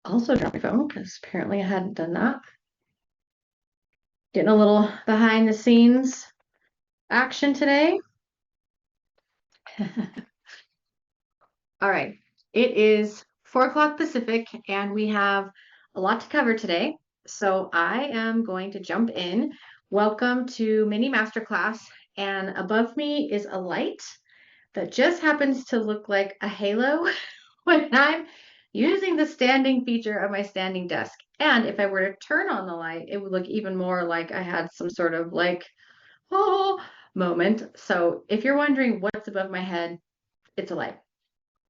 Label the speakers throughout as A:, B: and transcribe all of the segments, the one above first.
A: also drop my phone because apparently I hadn't done that. Getting a little behind the scenes action today. All right, it is 4 o'clock Pacific and we have a lot to cover today. So I am going to jump in. Welcome to Mini Masterclass. And above me is a light that just happens to look like a halo when I'm using the standing feature of my standing desk. And if I were to turn on the light, it would look even more like I had some sort of oh, moment. So if you're wondering what's above my head, it's a light.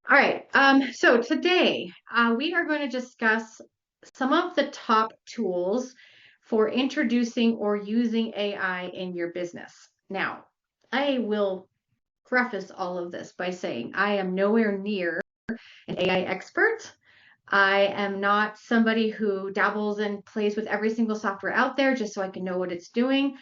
A: All right. So today we are going to discuss some of the top tools for introducing or using AI in your business. Now, I will preface all of this by saying I am nowhere near an AI expert. I am not somebody who dabbles and plays with every single software out there just so I can know what it's doing.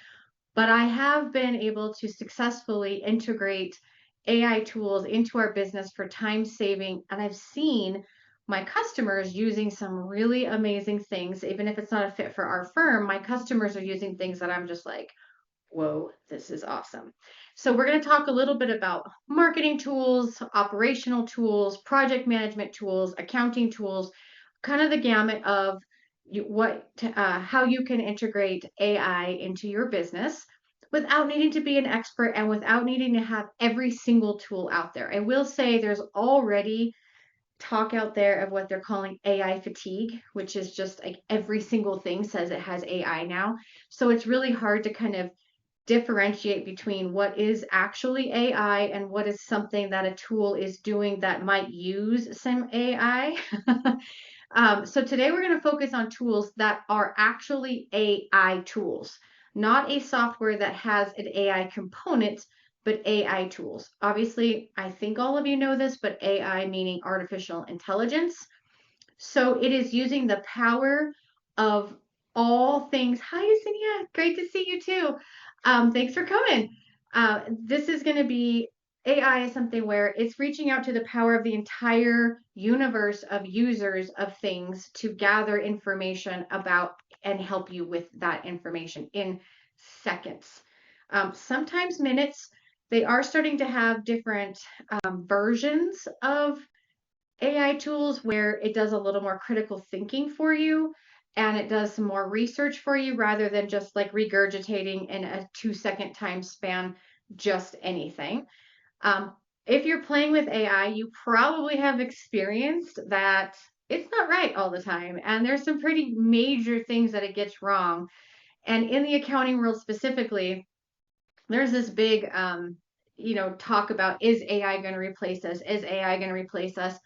A: But I have been able to successfully integrate AI tools into our business for time saving. And I've seen my customers using some really amazing things. Even if it's not a fit for our firm, my customers are using things that I'm just like, whoa, this is awesome. So we're going to talk a little bit about marketing tools, operational tools, project management tools, accounting tools, kind of the gamut of how you can integrate AI into your business without needing to be an expert and without needing to have every single tool out there. I will say there's already talk out there of what they're calling AI fatigue, which is just like every single thing says it has AI now. So it's really hard to kind of differentiate between what is actually AI and what is something that a tool is doing that might use some AI. So today we're going to focus on tools that are actually AI tools, not a software that has an AI component, but AI tools. Obviously, I think all of you know this, but AI meaning artificial intelligence. So it is using the power of all things. Hi, Yesenia. Great to see you too. Thanks for coming. This is going to be AI is something where it's reaching out to the power of the entire universe of users of things to gather information about and help you with that information in seconds. Sometimes minutes. They are starting to have different versions of AI tools where it does a little more critical thinking for you and it does some more research for you rather than just like regurgitating in a 2 second time span just anything. If you're playing with AI, you probably have experienced that it's not right all the time. And there's some pretty major things that it gets wrong. And in the accounting world specifically, there's this big, talk about is AI going to replace us? Is AI going to replace us?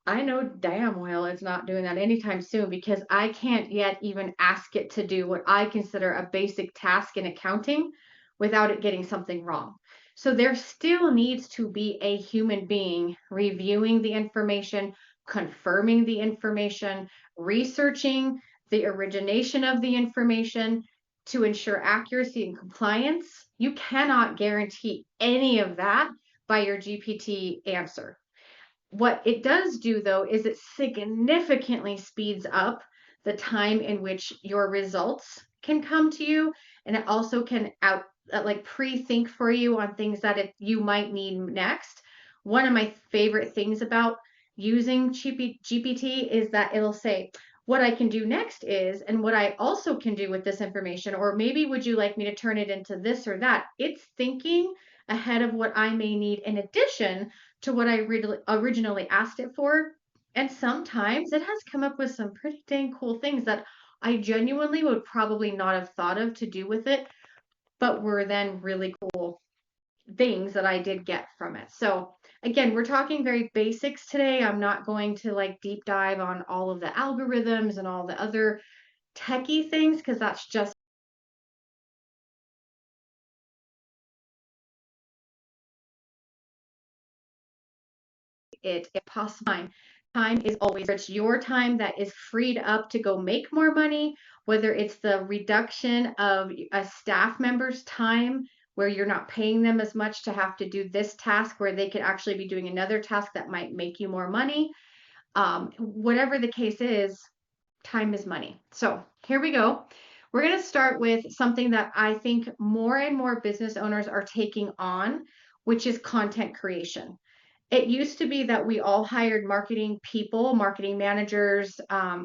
A: I know damn well it's not doing that anytime soon because I can't yet even ask it to do what I consider a basic task in accounting without it getting something wrong. So there still needs to be a human being reviewing the information, confirming the information, researching the origination of the information to ensure accuracy and compliance. You cannot guarantee any of that by your GPT answer. What it does do, though, is it significantly speeds up the time in which your results can come to you, and it also can pre-think for you on things that you might need next. One of my favorite things about using GPT is that it'll say, what I can do next is, and what I also can do with this information, or maybe would you like me to turn it into this or that? It's thinking ahead of what I may need in addition to what I originally asked it for. And sometimes it has come up with some pretty dang cool things that I genuinely would probably not have thought of to do with it, but were then really cool things that I did get from it. So again, we're talking very basics today. I'm not going to like deep dive on all of the algorithms and all the other techie things because that's just it if possible. Time is always rich. Your time that is freed up to go make more money, whether it's the reduction of a staff member's time where you're not paying them as much to have to do this task where they could actually be doing another task that might make you more money. Whatever the case is, time is money. So here we go. We're going to start with something that I think more and more business owners are taking on, which is content creation. It used to be that we all hired marketing people, marketing managers,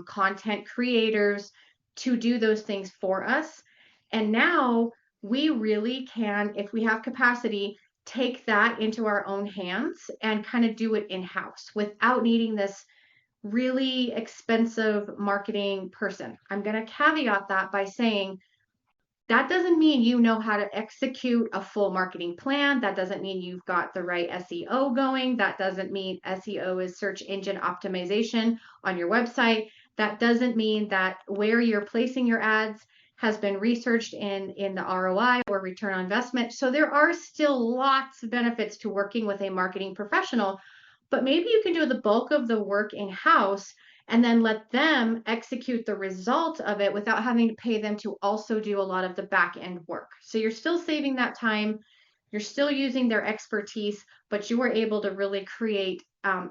A: content creators to do those things for us. And now we really can, if we have capacity, take that into our own hands and kind of do it in-house without needing this really expensive marketing person. I'm going to caveat that by saying that doesn't mean you know how to execute a full marketing plan. That doesn't mean you've got the right SEO going. That doesn't mean SEO is search engine optimization on your website. That doesn't mean that where you're placing your ads has been researched in the ROI or return on investment. So there are still lots of benefits to working with a marketing professional, but maybe you can do the bulk of the work in-house and then let them execute the result of it without having to pay them to also do a lot of the back end work. So you're still saving that time, you're still using their expertise, but you were able to really create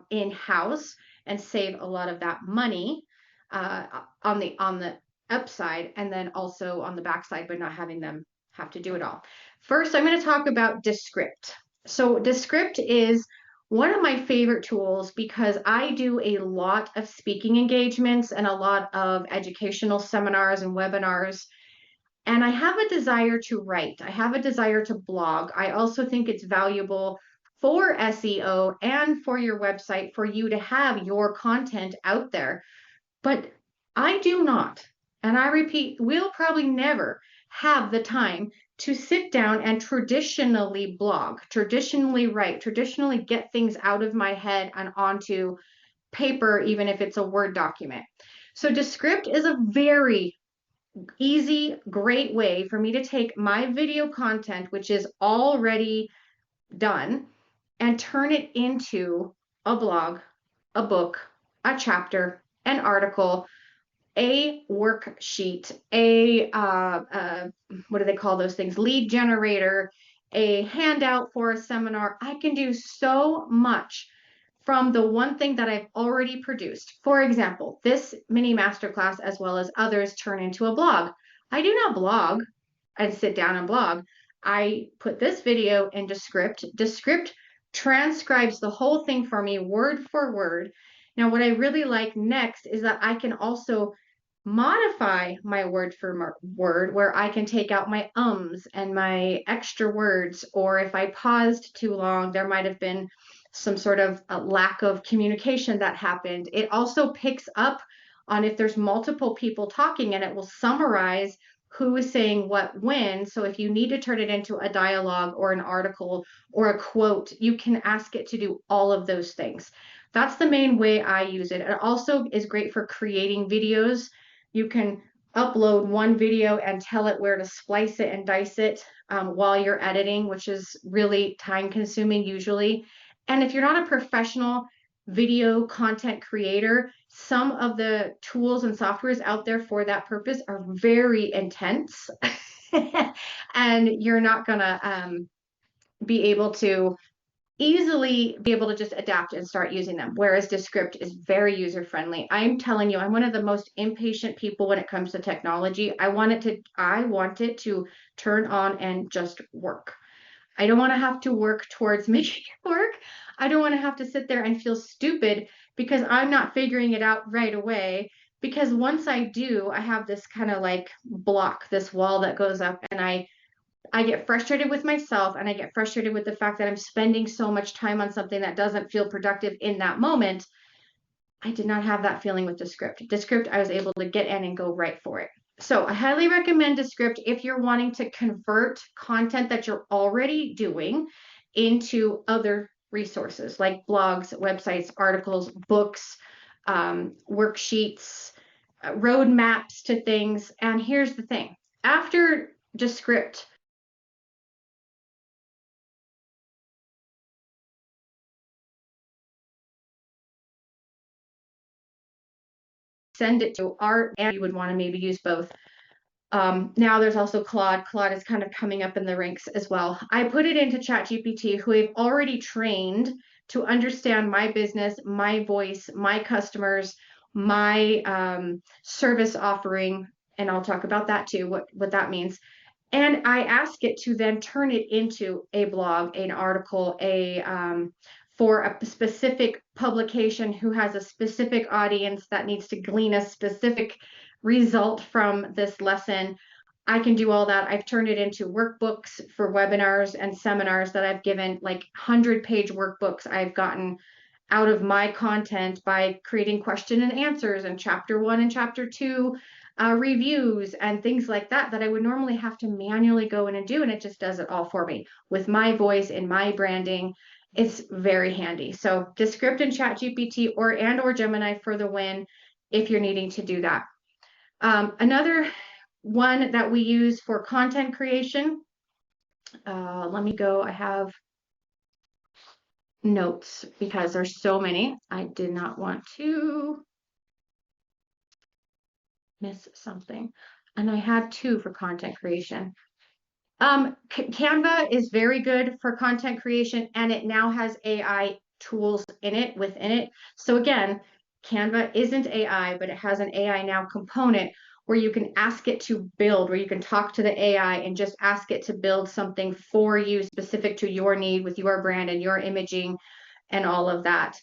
A: in-house and save a lot of that money on the upside, and then also on the backside by not having them have to do it all. First, I'm going to talk about Descript. So Descript is one of my favorite tools because I do a lot of speaking engagements and a lot of educational seminars and webinars. And I have a desire to write. I have a desire to blog. I also think it's valuable for SEO and for your website for you to have your content out there. But I do not, and I repeat, we'll probably never have the time to sit down and traditionally blog, traditionally write, traditionally get things out of my head and onto paper, even if it's a Word document. So Descript is a very easy, great way for me to take my video content, which is already done, and turn it into a blog, a book, a chapter, an article, a worksheet, what do they call those things? Lead generator, a handout for a seminar. I can do so much from the one thing that I've already produced. For example, this mini masterclass, as well as others, turn into a blog. I do not blog and sit down and blog. I put this video into Descript. Descript transcribes the whole thing for me word for word. Now, what I really like next is that I can also modify my word for word, where I can take out my ums and my extra words, or if I paused too long, there might have been some sort of a lack of communication that happened. It also picks up on if there's multiple people talking, and it will summarize who is saying what when. So if you need to turn it into a dialogue or an article or a quote, you can ask it to do all of those things. That's the main way I use it. It also is great for creating videos. You can upload one video and tell it where to splice it and dice it while you're editing, which is really time consuming usually. And if you're not a professional video content creator, some of the tools and softwares out there for that purpose are very intense and you're not gonna be able to easily be able to just adapt and start using them, whereas Descript is very user friendly. I'm telling you, I'm one of the most impatient people when it comes to technology. I want it to turn on and just work. I don't want to have to work towards making it work. I don't want to have to sit there and feel stupid because I'm not figuring it out right away. Because once I do, I have this kind of like block, this wall that goes up, and I get frustrated with myself, and I get frustrated with the fact that I'm spending so much time on something that doesn't feel productive in that moment. I did not have that feeling with Descript. Descript, I was able to get in and go right for it. So I highly recommend Descript if you're wanting to convert content that you're already doing into other resources like blogs, websites, articles, books, worksheets, roadmaps to things. And here's the thing. After Descript, send it to art, and you would want to maybe use both. Now there's also Claude. Claude is kind of coming up in the ranks as well. I put it into ChatGPT, who I've already trained to understand my business, my voice, my customers, my service offering, and I'll talk about that too, what that means. And I ask it to then turn it into a blog, an article, for a specific publication who has a specific audience that needs to glean a specific result from this lesson. I can do all that. I've turned it into workbooks for webinars and seminars that I've given, like 100-page workbooks I've gotten out of my content by creating question and answers and chapter 1 and chapter 2 reviews and things like that that I would normally have to manually go in and do, and it just does it all for me with my voice and my branding. It's very handy. So Descript and ChatGPT or Gemini for the win if you're needing to do that. Another one that we use for content creation, let me go. I have notes because there's so many. I did not want to miss something. And I had two for content creation. Canva is very good for content creation, and it now has AI tools within it. So again, Canva isn't AI, but it has an AI now component where you can ask it to build, where you can talk to the AI and just ask it to build something for you specific to your need with your brand and your imaging and all of that.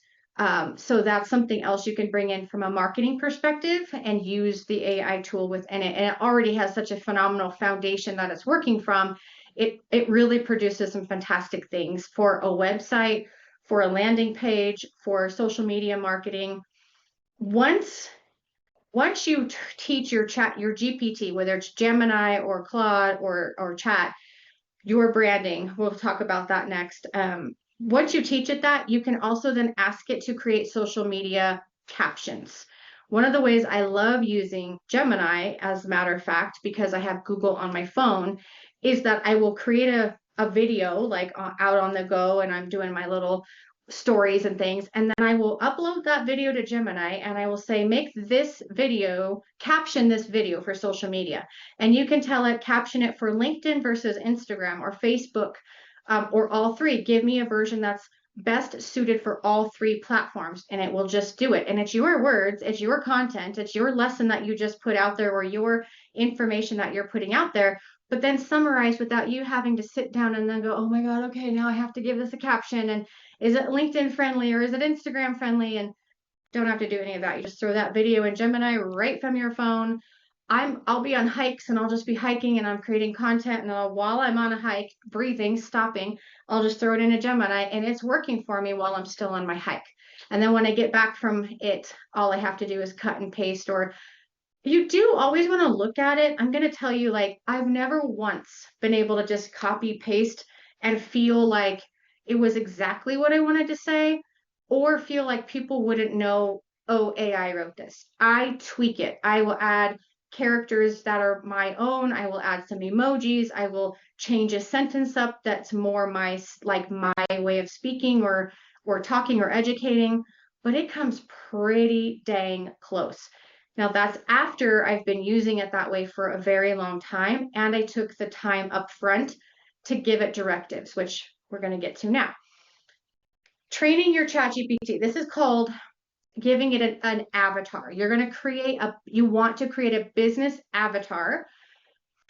A: So that's something else you can bring in from a marketing perspective and use the AI tool within it. And it already has such a phenomenal foundation that it's working from. It really produces some fantastic things for a website, for a landing page, for social media marketing. Once you teach your GPT, whether it's Gemini or Claude or Chat, your branding, we'll talk about that next. Once you teach it that, you can also then ask it to create social media captions. One of the ways I love using Gemini, as a matter of fact, because I have Google on my phone, is that I will create a video like out on the go and I'm doing my little stories and things, and then I will upload that video to Gemini and I will say, make this video, caption this video for social media. And you can tell it, caption it for LinkedIn versus Instagram or Facebook, or all three. Give me a version that's best suited for all three platforms, and it will just do it. And it's your words, it's your content, it's your lesson that you just put out there or your information that you're putting out there, but then summarized without you having to sit down and then go, oh my God, okay, now I have to give this a caption. And is it LinkedIn friendly or is it Instagram friendly? And don't have to do any of that. You just throw that video in Gemini right from your phone. I'll be on hikes and I'll just be hiking and I'm creating content, and while I'm on a hike, breathing, stopping, I'll just throw it in a Gemini and it's working for me while I'm still on my hike. And then when I get back from it, all I have to do is cut and paste. Or you do always want to look at it. I'm going to tell you, like, I've never once been able to just copy paste and feel like it was exactly what I wanted to say, or feel like people wouldn't know, oh, AI wrote this. I tweak it. I will add characters that are my own. I will add some emojis. I will change a sentence up that's more my way of speaking or talking or educating, but it comes pretty dang close. Now that's after I've been using it that way for a very long time, and I took the time up front to give it directives, which we're going to get to now. Training your ChatGPT. This is called giving it an avatar. You're going to you want to create a business avatar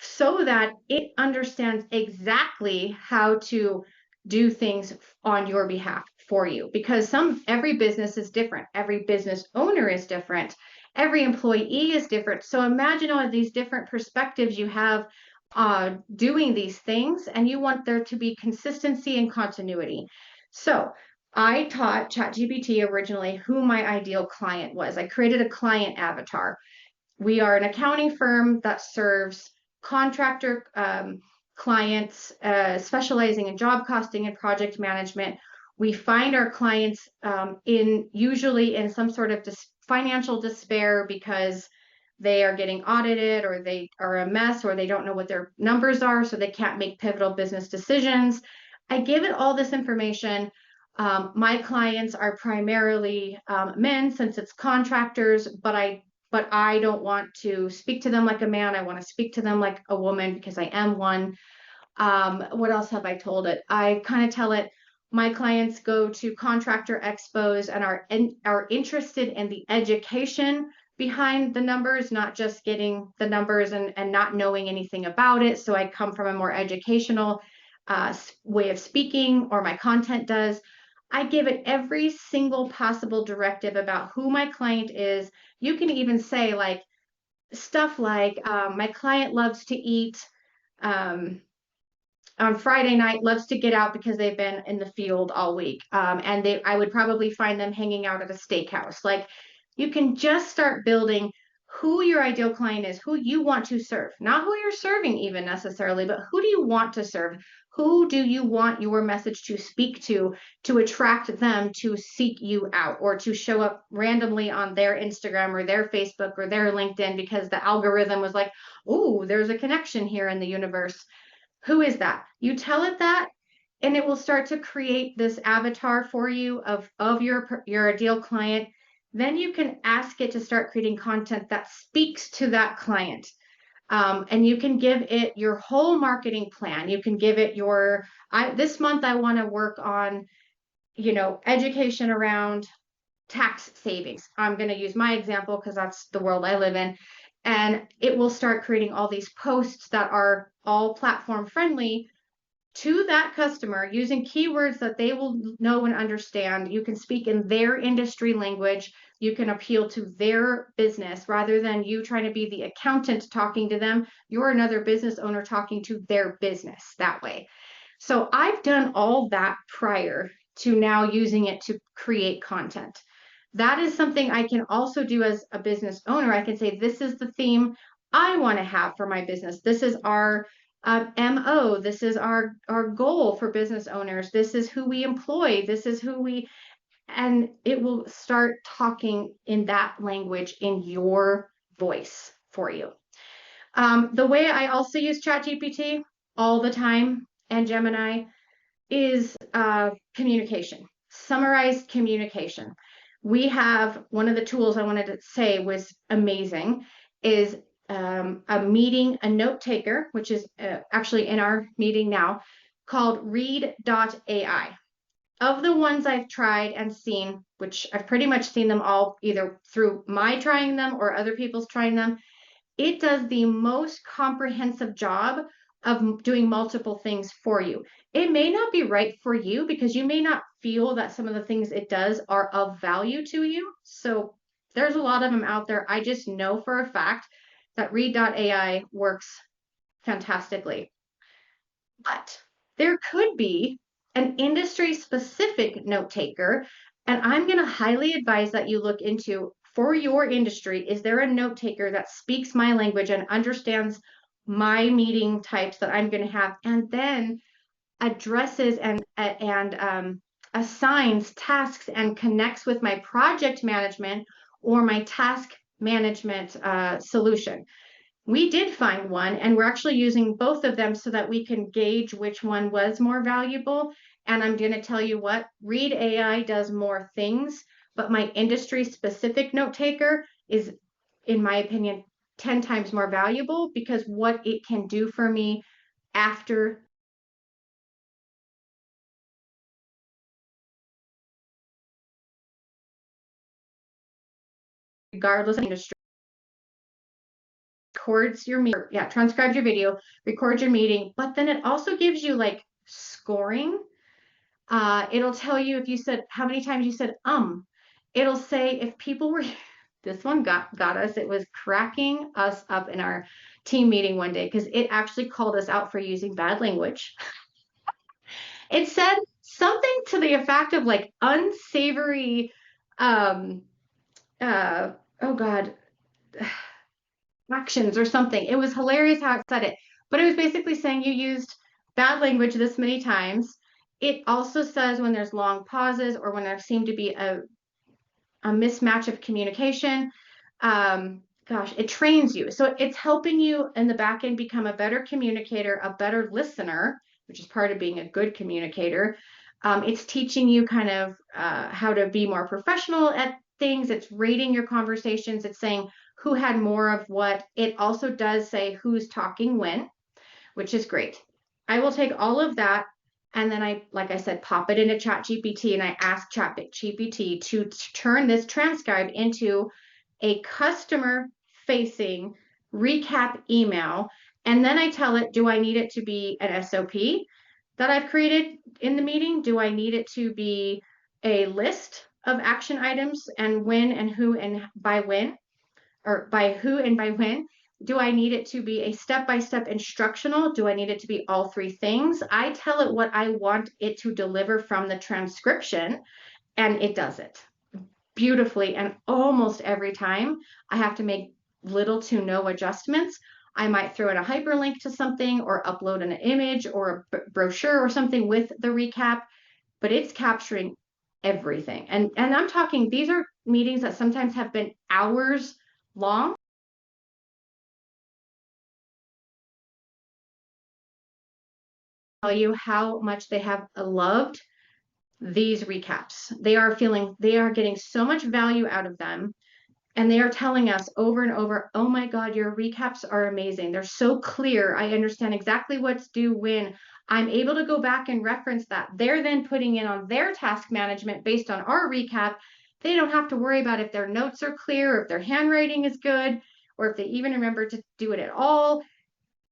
A: so that it understands exactly how to do things on your behalf for you, because every business is different. Every business owner is different. Every employee is different. So imagine all of these different perspectives you have doing these things, and you want there to be consistency and continuity. So I taught ChatGPT originally who my ideal client was. I created a client avatar. We are an accounting firm that serves contractor clients specializing in job costing and project management. We find our clients usually in some sort of financial despair because they are getting audited, or they are a mess, or they don't know what their numbers are, so they can't make pivotal business decisions. I give it all this information. My clients are primarily men, since it's contractors, but I don't want to speak to them like a man. I want to speak to them like a woman because I am one. What else have I told it? I kind of tell it my clients go to contractor expos and are interested in the education behind the numbers, not just getting the numbers and not knowing anything about it. So I come from a more educational way of speaking, or my content does. I give it every single possible directive about who my client is. You can even say like stuff like my client loves to eat on Friday night, loves to get out because they've been in the field all week. And I would probably find them hanging out at a steakhouse. Like, you can just start building who your ideal client is, who you want to serve, not who you're serving even necessarily, but who do you want to serve? Who do you want your message to speak to attract them to seek you out, or to show up randomly on their Instagram or their Facebook or their LinkedIn because the algorithm was like, oh, there's a connection here in the universe. Who is that? You tell it that, and it will start to create this avatar for you of your ideal client. Then you can ask it to start creating content that speaks to that client. And you can give it your whole marketing plan. You can give it this month I want to work on, education around tax savings. I'm going to use my example because that's the world I live in. And it will start creating all these posts that are all platform friendly to that customer using keywords that they will know and understand. You can speak in their industry language. You can appeal to their business rather than you trying to be the accountant talking to them. You're another business owner talking to their business that way. So I've done all that prior to now using it to create content. That is something I can also do as a business owner. I can say, this is the theme I want to have for my business. This is our MO. This is our goal for business owners. This is who we employ. This is and it will start talking in that language in your voice for you. The way I also use ChatGPT all the time and Gemini is communication, summarized communication. We have one of the tools I wanted to say was amazing is a note taker, which is actually in our meeting now, called Read.ai. Of the ones I've tried and seen, which I've pretty much seen them all either through my trying them or other people's trying them, it does the most comprehensive job of doing multiple things for you. It may not be right for you because you may not feel that some of the things it does are of value to you. So there's a lot of them out there. I just know for a fact that Read.ai works fantastically. But there could be an industry specific note taker, and I'm going to highly advise that you look into, for your industry, is there a note taker that speaks my language and understands my meeting types that I'm going to have, and then addresses and assigns tasks and connects with my project management or my task management solution. We did find one, and we're actually using both of them so that we can gauge which one was more valuable. And I'm going to tell you what, Read AI does more things, but my industry specific note taker is, in my opinion, 10 times more valuable because what it can do for me after regardless of industry, records your meeting, transcribes your video, records your meeting, but then it also gives you like scoring. It'll tell you if you said, how many times you said, it'll say if people were, this one got us, it was cracking us up in our team meeting one day because it actually called us out for using bad language. It said something to the effect of like unsavory, oh God, actions or something. It was hilarious how it said it, but it was basically saying you used bad language this many times. It also says when there's long pauses or when there seemed to be a mismatch of communication. It trains you. So it's helping you in the back end become a better communicator, a better listener, which is part of being a good communicator. It's teaching you kind of how to be more professional at things. It's rating your conversations. It's saying who had more of what. It also does say who's talking when, which is great. I will take all of that And then I, like I said, pop it into ChatGPT and I ask ChatGPT to turn this transcribe into a customer facing recap email. And then I tell it, do I need it to be an SOP that I've created in the meeting? Do I need it to be a list of action items and when and who and by when, or by who and by when? Do I need it to be a step-by-step instructional? Do I need it to be all three things? I tell it what I want it to deliver from the transcription, and it does it beautifully. And almost every time I have to make little to no adjustments. I might throw in a hyperlink to something or upload an image or a brochure or something with the recap, but it's capturing everything. And I'm talking, these are meetings that sometimes have been hours long. Tell you how much they have loved these recaps. They are getting so much value out of them. And they are telling us over and over, oh my God, your recaps are amazing. They're so clear. I understand exactly what's due when. I'm able to go back and reference that. They're then putting in on their task management based on our recap. They don't have to worry about if their notes are clear, or if their handwriting is good, or if they even remember to do it at all.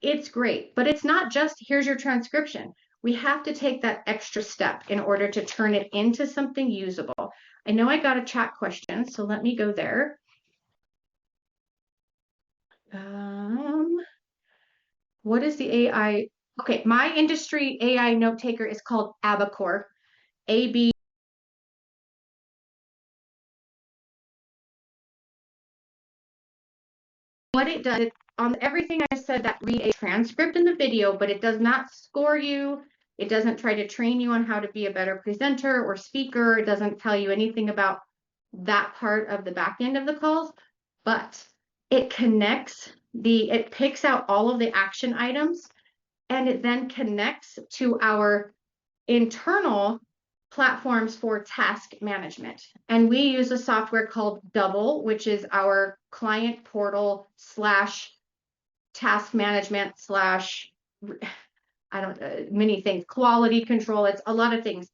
A: It's great, but it's not just here's your transcription. We have to take that extra step in order to turn it into something usable. I know I got a chat question, so let me go there. What is the AI? Okay, my industry AI note taker is called Abacor. AB. What it does, on everything I said, that read a transcript in the video, but it does not score you. It doesn't try to train you on how to be a better presenter or speaker. It doesn't tell you anything about that part of the back end of the calls, but it it picks out all of the action items, and it then connects to our internal platforms for task management. And we use a software called Double, which is our client portal slash task management slash, I don't, many things, quality control. It's a lot of things.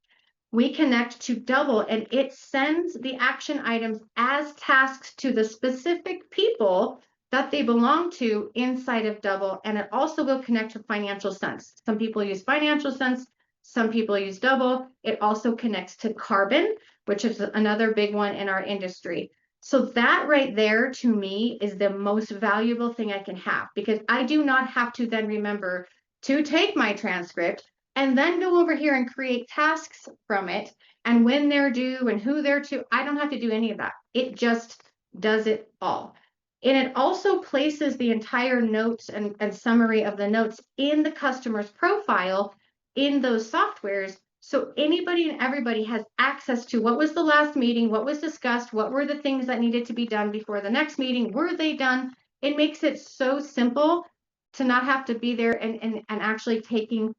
A: We connect to Double and it sends the action items as tasks to the specific people that they belong to inside of Double. And it also will connect to Financial Sense. Some people use Financial Sense, some people use Double. It also connects to Carbon, which is another big one in our industry. So that right there, to me, is the most valuable thing I can have, because I do not have to then remember to take my transcript and then go over here and create tasks from it and when they're due and who they're to. I don't have to do any of that. It just does it all. And it also places the entire notes and summary of the notes in the customer's profile in those softwares. So anybody and everybody has access to what was the last meeting, what was discussed, what were the things that needed to be done before the next meeting, were they done? It makes it so simple to not have to be there and actually taking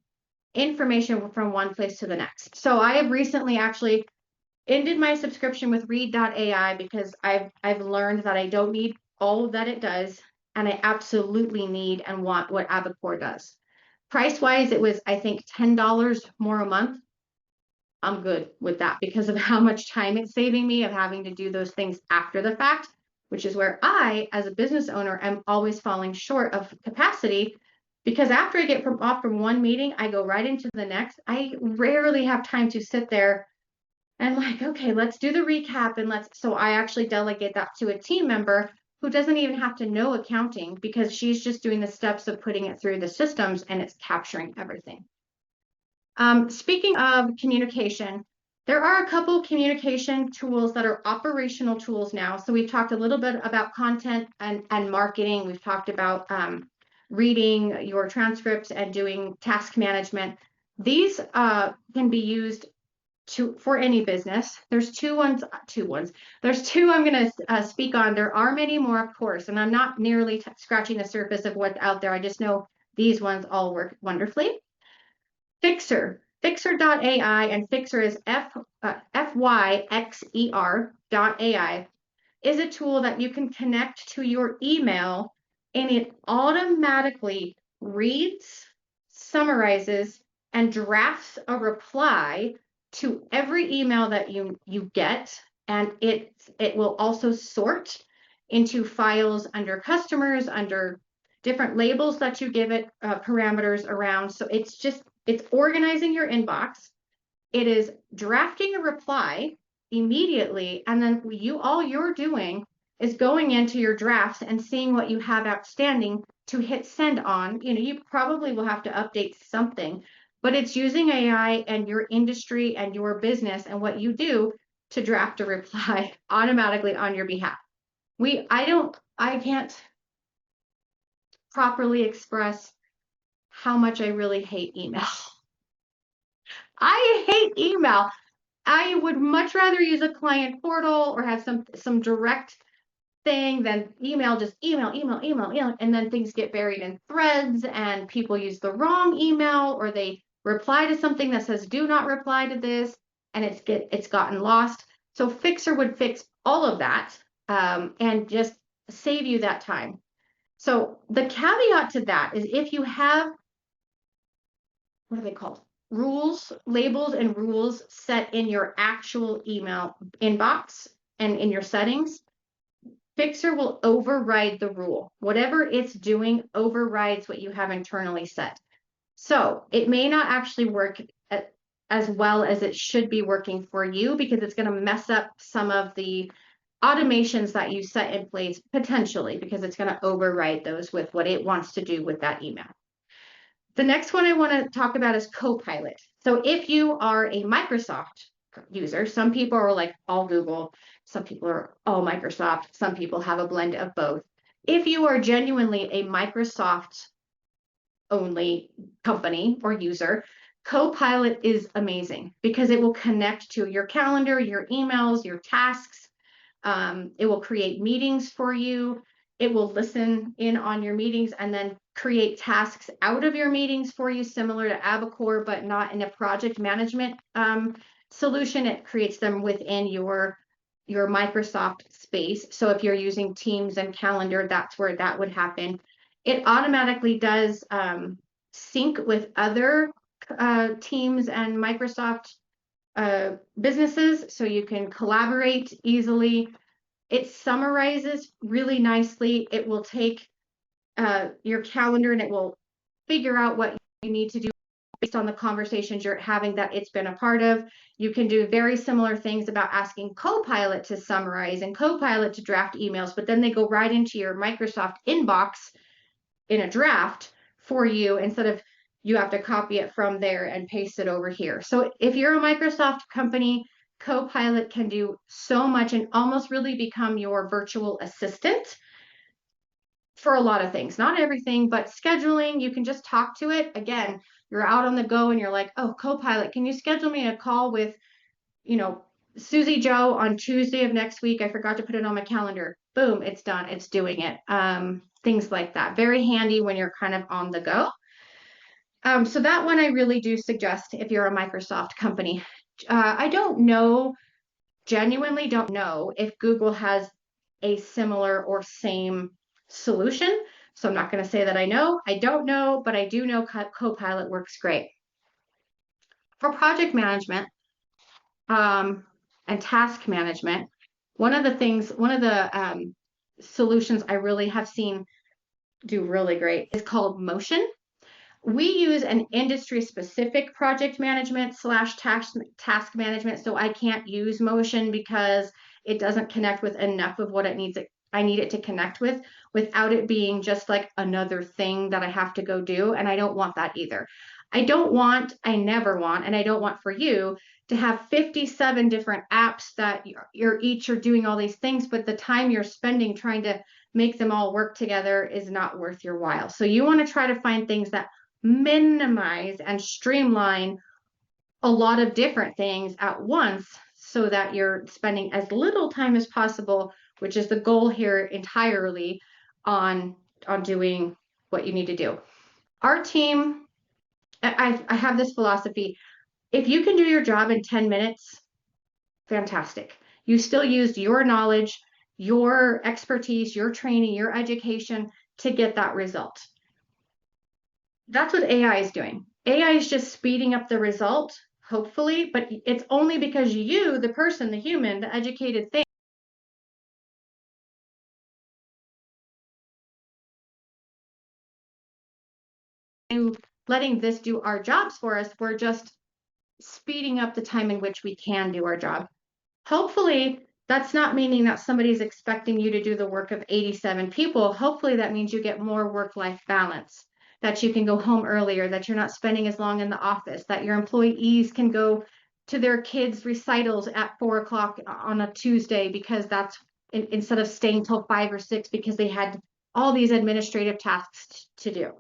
A: information from one place to the next. So I have recently actually ended my subscription with Read.ai because I've learned that I don't need all that it does, and I absolutely need and want what Abacor does. Price-wise, it was, I think, $10 more a month. I'm good with that because of how much time it's saving me of having to do those things after the fact, which is where I, as a business owner, am always falling short of capacity, because after I get off from one meeting, I go right into the next. I rarely have time to sit there and like, okay, let's do the recap and so I actually delegate that to a team member who doesn't even have to know accounting, because she's just doing the steps of putting it through the systems and it's capturing everything. Speaking of communication, there are a couple communication tools that are operational tools now. So we've talked a little bit about content and marketing. We've talked about reading your transcripts and doing task management. These can be used for any business. There's two There's two I'm going to speak on. There are many more, of course, and I'm not nearly scratching the surface of what's out there. I just know these ones all work wonderfully. Fixer.ai, and Fixer is FYXER.ai, is a tool that you can connect to your email, and it automatically reads, summarizes, and drafts a reply to every email that you get, and it will also sort into files under customers, under different labels that you give it, parameters around. So it's organizing your inbox. It is drafting a reply immediately, and then all you're doing is going into your drafts and seeing what you have outstanding to hit send on. You probably will have to update something, but it's using AI and your industry and your business and what you do to draft a reply automatically on your behalf. I can't properly express how much I really hate email. I hate email. I would much rather use a client portal or have some direct thing than email, just email, and then things get buried in threads and people use the wrong email, or they reply to something that says do not reply to this, and it's gotten lost. So Fixer would fix all of that, and just save you that time. So the caveat to that is if you have, what are they called? Rules, labels and rules set in your actual email inbox and in your settings, Fixer will override the rule. Whatever it's doing overrides what you have internally set. So it may not actually work as well as it should be working for you, because it's going to mess up some of the automations that you set in place potentially, because it's going to override those with what it wants to do with that email. The next one I want to talk about is Copilot. So if you are a Microsoft user, some people are like all Google, some people are all Microsoft, some people have a blend of both. If you are genuinely a Microsoft only company or user, Copilot is amazing because it will connect to your calendar, your emails, your tasks. It will create meetings for you. It will listen in on your meetings and then create tasks out of your meetings for you, similar to Abacor, but not in a project management solution. It creates them within your Microsoft space. So if you're using Teams and Calendar, that's where that would happen. It automatically does sync with other Teams and Microsoft businesses, so you can collaborate easily. It summarizes really nicely. It will take your calendar and it will figure out what you need to do based on the conversations you're having that it's been a part of. You can do very similar things about asking Copilot to summarize and Copilot to draft emails, but then they go right into your Microsoft inbox in a draft for you, instead of you have to copy it from there and paste it over here. So if you're a Microsoft company, Copilot can do so much and almost really become your virtual assistant for a lot of things. Not everything, but scheduling, you can just talk to it. Again, you're out on the go and you're like, oh, Copilot, can you schedule me a call with, Susie Joe on Tuesday of next week? I forgot to put it on my calendar. Boom, it's done. It's doing it. Things like that. Very handy when you're kind of on the go. So that one I really do suggest if you're a Microsoft company. I genuinely don't know if Google has a similar or same solution. So I'm not going to say that I know. I don't know, but I do know Copilot works great. For project management and task management, one of the solutions I really have seen do really great is called Motion. We use an industry-specific project management / task management, so I can't use Motion because it doesn't connect with enough of what I need it to connect with without it being just like another thing that I have to go do, and I don't want that either. I never want, and I don't want for you to have 57 different apps that you're each are doing all these things, but the time you're spending trying to make them all work together is not worth your while. So you want to try to find things that minimize and streamline a lot of different things at once so that you're spending as little time as possible, which is the goal here entirely, on doing what you need to do. Our team, I have this philosophy. If you can do your job in 10 minutes, fantastic. You still used your knowledge, your expertise, your training, your education to get that result. That's what AI is doing. AI is just speeding up the result, hopefully, but it's only because you, the person, the human, the educated thing, letting this do our jobs for us. We're just speeding up the time in which we can do our job. Hopefully, that's not meaning that somebody's expecting you to do the work of 87 people. Hopefully, that means you get more work-life balance, that you can go home earlier, that you're not spending as long in the office, that your employees can go to their kids' recitals at 4 o'clock on a Tuesday because that's instead of staying till 5 or 6 because they had all these administrative tasks to do.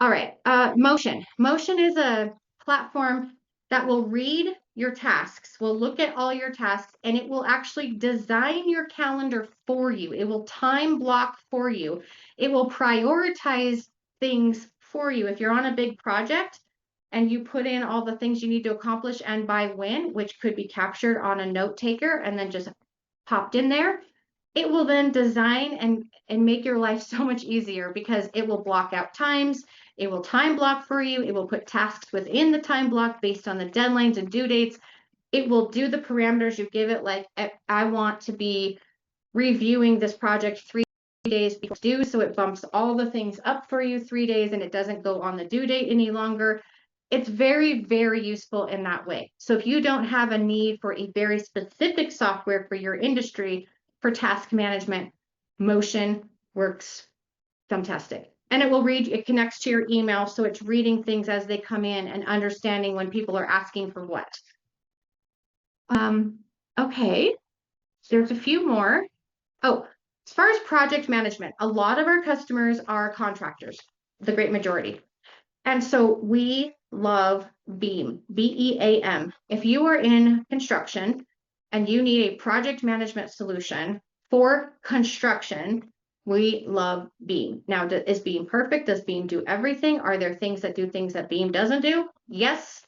A: All right, Motion. Motion is a platform that will read your tasks, will look at all your tasks, and it will actually design your calendar for you. It will time block for you. It will prioritize things for you. If you're on a big project and you put in all the things you need to accomplish and by when, which could be captured on a note taker and then just popped in there, it will then design and make your life so much easier because it will block out times. It will time block for you. It will put tasks within the time block based on the deadlines and due dates. It will do the parameters you give it, like I want to be reviewing this project 3 days before it's due, so it bumps all the things up for you 3 days and it doesn't go on the due date any longer. It's very, very useful in that way. So if you don't have a need for a very specific software for your industry for task management, Motion works fantastic. And it will read, it connects to your email, so it's reading things as they come in and understanding when people are asking for what. Okay, there's a few more. Oh, as far as project management, a lot of our customers are contractors, the great majority. And so we love Beam, B-E-A-M. If you are in construction and you need a project management solution for construction, we love Beam. Now, is Beam perfect? Does Beam do everything? Are there things that do things that Beam doesn't do? Yes,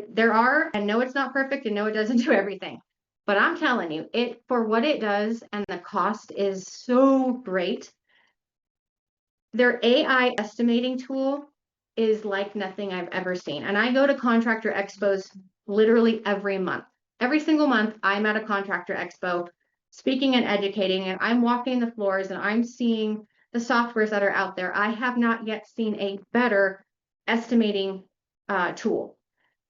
A: there are, and no, it's not perfect, and no, it doesn't do everything. But I'm telling you, it for what it does, and the cost is so great. Their AI estimating tool is like nothing I've ever seen. And I go to contractor expos literally every month. Every single month, I'm at a contractor expo speaking and educating, and I'm walking the floors and I'm seeing the softwares that are out there. I have not yet seen a better estimating tool.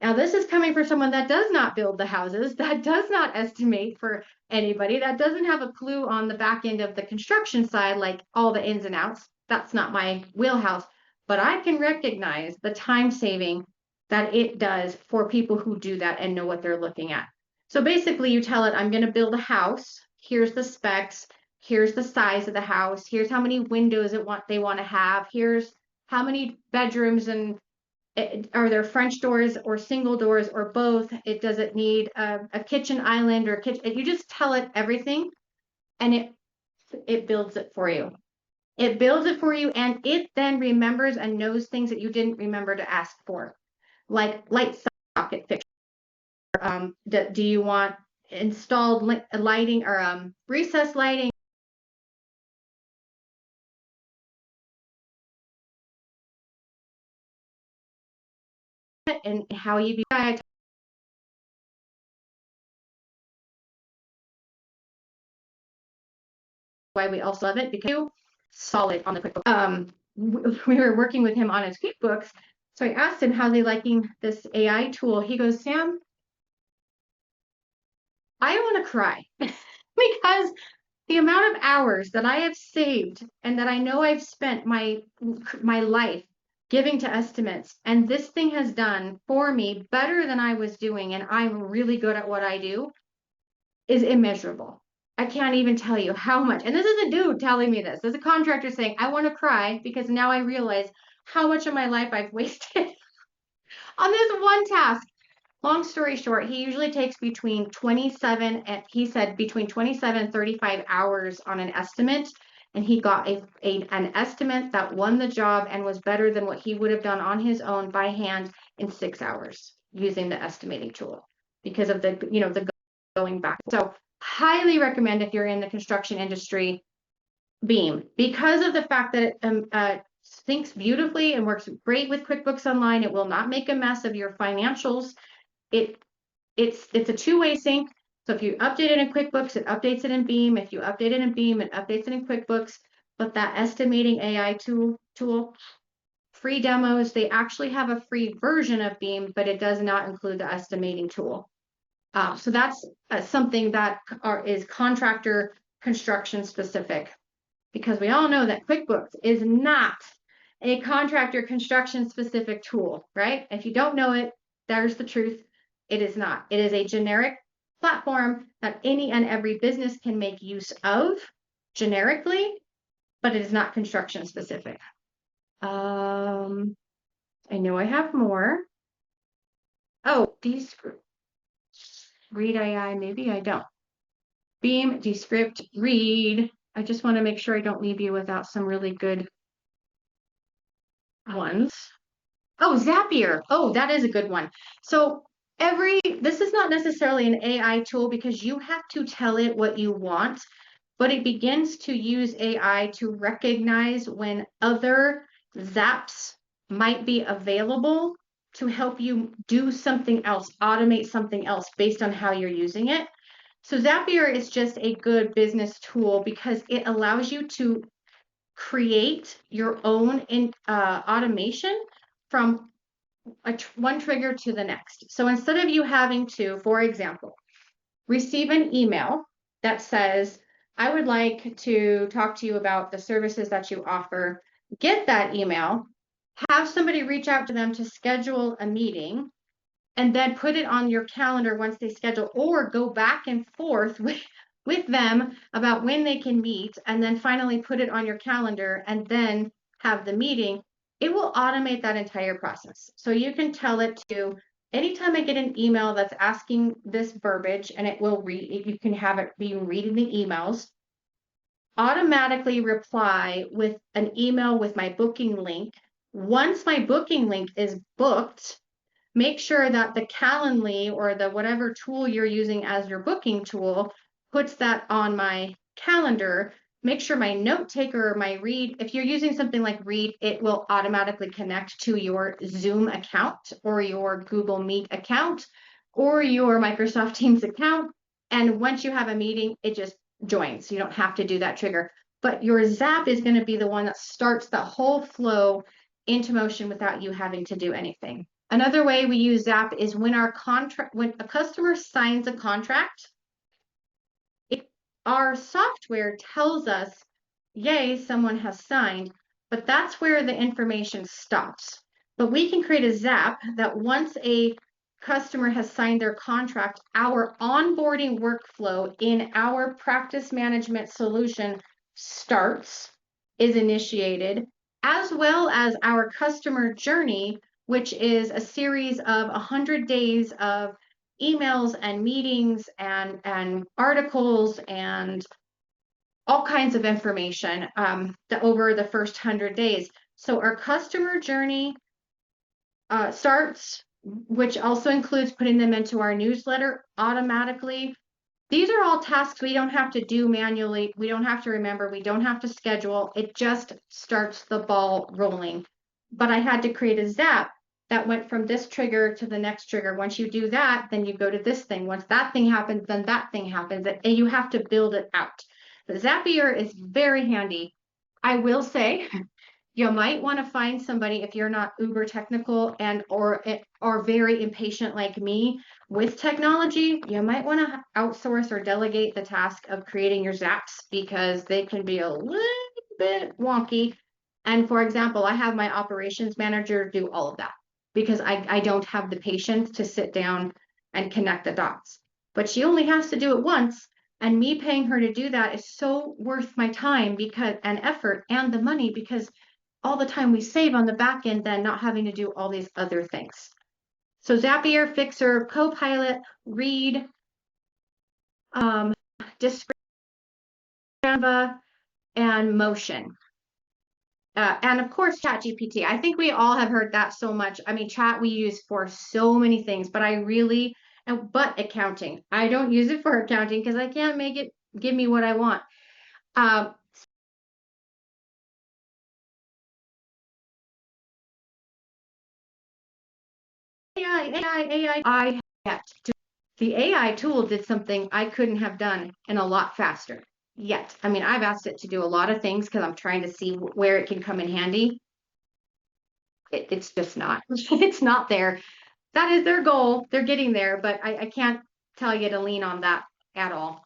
A: Now, this is coming from someone that does not build the houses, that does not estimate for anybody, that doesn't have a clue on the back end of the construction side, like all the ins and outs. That's not my wheelhouse, but I can recognize the time saving that it does for people who do that and know what they're looking at. So basically, you tell it, I'm going to build a house. Here's the specs. Here's the size of the house. Here's how many windows they want to have. Here's how many bedrooms and are there French doors or single doors or both? Does it need a kitchen island or a kitchen? You just tell it everything, and it builds it for you. It builds it for you, and it then remembers and knows things that you didn't remember to ask for, like light socket fixture. Do you want installed lighting or recessed lighting? And how you be why we also love it, because solid on the QuickBooks. We were working with him on his QuickBooks, so I asked him how's he liking this AI tool. He goes, Sam, I want to cry because the amount of hours that I have saved and that I know I've spent my life giving to estimates, and this thing has done for me better than I was doing, and I'm really good at what I do, is immeasurable. I can't even tell you how much. And this is a dude telling me this. There's a contractor saying, I want to cry because now I realize how much of my life I've wasted on this one task. Long story short, he usually takes between 27 and he said between 27 and 35 hours on an estimate. And he got an estimate that won the job and was better than what he would have done on his own by hand in 6 hours using the estimating tool because of the going back. So highly recommend if you're in the construction industry, Beam, because of the fact that it syncs beautifully and works great with QuickBooks Online. It will not make a mess of your financials. It's a two-way sync. So if you update it in QuickBooks, it updates it in Beam. If you update it in Beam, it updates it in QuickBooks. But that estimating AI tool, free demos, they actually have a free version of Beam, but it does not include the estimating tool. So that's something that is contractor construction specific, because we all know that QuickBooks is not a contractor construction specific tool, right? If you don't know it, there's the truth. It is not. It is a generic platform that any and every business can make use of generically, but it is not construction specific. I know I have more. Oh, Descript, Read AI, maybe I don't. Beam, Descript, Read. I just want to make sure I don't leave you without some really good ones. Oh, Zapier. Oh, that is a good one. So this is not necessarily an AI tool because you have to tell it what you want, but it begins to use AI to recognize when other Zaps might be available to help you do something else, automate something else based on how you're using it. So Zapier is just a good business tool because it allows you to create your own automation from one trigger to the next. So instead of you having to, for example, receive an email that says, I would like to talk to you about the services that you offer, get that email, have somebody reach out to them to schedule a meeting, and then put it on your calendar once they schedule, or go back and forth with them about when they can meet, and then finally put it on your calendar and then have the meeting. It will automate that entire process. So you can tell it to, anytime I get an email that's asking this verbiage, and it will read, you can have it be reading the emails, automatically reply with an email with my booking link. Once my booking link is booked, make sure that the Calendly or the whatever tool you're using as your booking tool puts that on my calendar. Make sure my note taker or my Read, if you're using something like Read, it will automatically connect to your Zoom account or your Google Meet account or your Microsoft Teams account. And once you have a meeting, it just joins. You don't have to do that trigger. But your Zap is going to be the one that starts the whole flow into motion without you having to do anything. Another way we use Zap is when when a customer signs a contract, our software tells us, yay, someone has signed, but that's where the information stops. But we can create a Zap that once a customer has signed their contract, our onboarding workflow in our practice management solution starts, is initiated, as well as our customer journey, which is a series of 100 days of emails and meetings and articles and all kinds of information over the first 100 days. So our customer journey starts, which also includes putting them into our newsletter automatically. These are all tasks we don't have to do manually. We don't have to remember. We don't have to schedule. It just starts the ball rolling. But I had to create a Zap that went from this trigger to the next trigger. Once you do that, then you go to this thing. Once that thing happens, then that thing happens. And you have to build it out. The Zapier is very handy. I will say, you might want to find somebody, if you're not uber technical and or very impatient like me with technology, you might want to outsource or delegate the task of creating your Zaps because they can be a little bit wonky. And for example, I have my operations manager do all of that because I don't have the patience to sit down and connect the dots. But she only has to do it once. And me paying her to do that is so worth my time and effort and the money, because all the time we save on the back end than not having to do all these other things. So Zapier, Fixer, Copilot, Read, Descript, Canva, and Motion. And of course, ChatGPT. I think we all have heard that so much. I mean, chat we use for so many things, but but accounting. I don't use it for accounting because I can't make it give me what I want. I yet. The AI tool did something I couldn't have done and a lot faster yet. I mean, I've asked it to do a lot of things because I'm trying to see where it can come in handy. It's just not. It's not there. That is their goal. They're getting there, but I can't tell you to lean on that at all.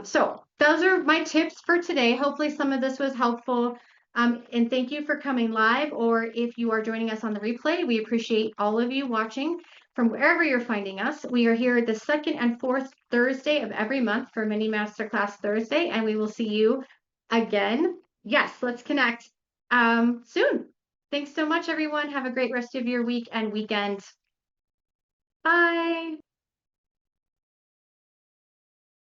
A: So those are my tips for today. Hopefully some of this was helpful. And thank you for coming live, or if you are joining us on the replay, we appreciate all of you watching from wherever you're finding us. We are here the second and fourth Thursday of every month for Mini Masterclass Thursday, and we will see you again. Yes, let's connect soon. Thanks so much, everyone. Have a great rest of your week and weekend. Bye.